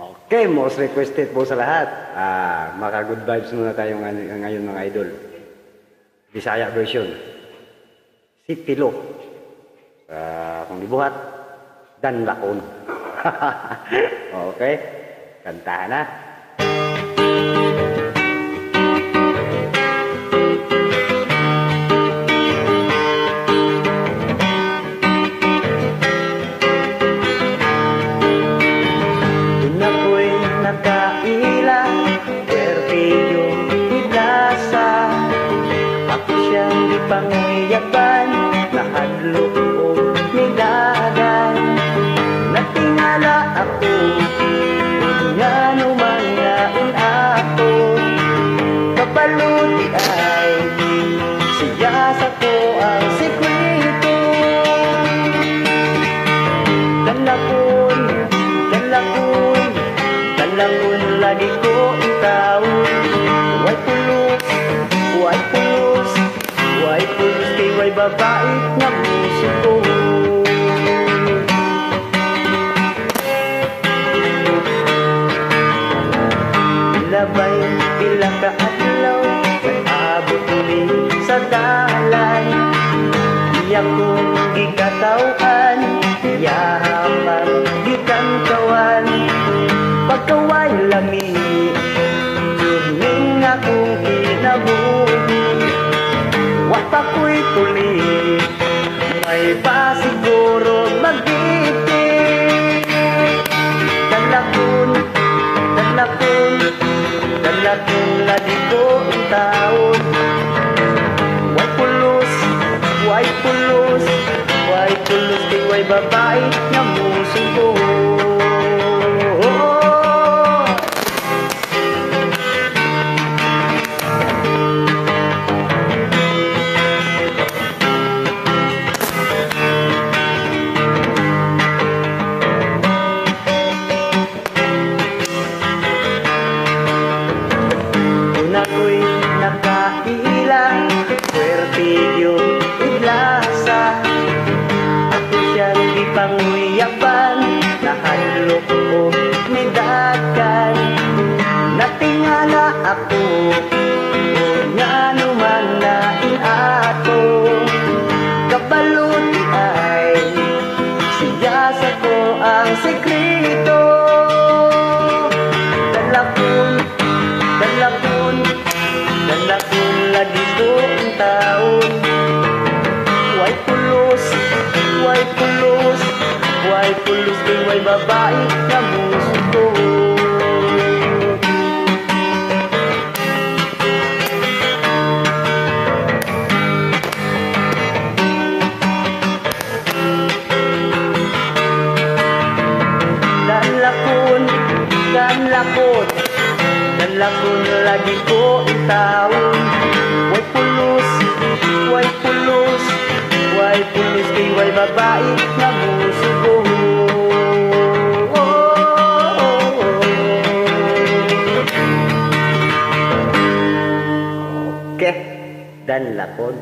Okay, most requested po sa lahat. Maka-good vibes muna tayo ngayon mga idol. Bisaya version. Si Tilo. Kung dibuhat, Dan Lakon. Okay, kantahan na. Panguyaban, nahadlok o nilagan. Natingala ako, nga naman nain ako. Kapaluti ay siya sa ko ang sikwento. Dalakon, dalakon, dalakon lagi ko ang taon. Way pulos, way pulos, way pulos kay way babait nga puso ko. Labay pila ka adlaw, nag-abot uli sa dalan. Iyak kong gikatawan, yahapan gikantawan. Pagkaway lami, yun akong kinabuhi. Wapa ko'y tuli, may pa siguro mag-ibig. Dalakon, dalakon, dalakon lagi ko ang taon. Way pulos, way pulos, way pulos kay way babae nga muso ko. Ako'y nakailang swertilyo iglasa. Ako siyang ipanguyaban, nahadlok o nidagan. Natingala ako, o nga naman nain ako. Kabaluti ay siya sa ko ang sekreto. Dalakon, dalakon, dalakon lagi ko ang taon. Way pulos, way pulos, way pulos kay way babae nga muso ko. Dalakon, dalakon, dalakon lagi ko ang taon. Way pulos, way pulos, way pulos kay way babae nga muso ko. Okay, Dan Lakon.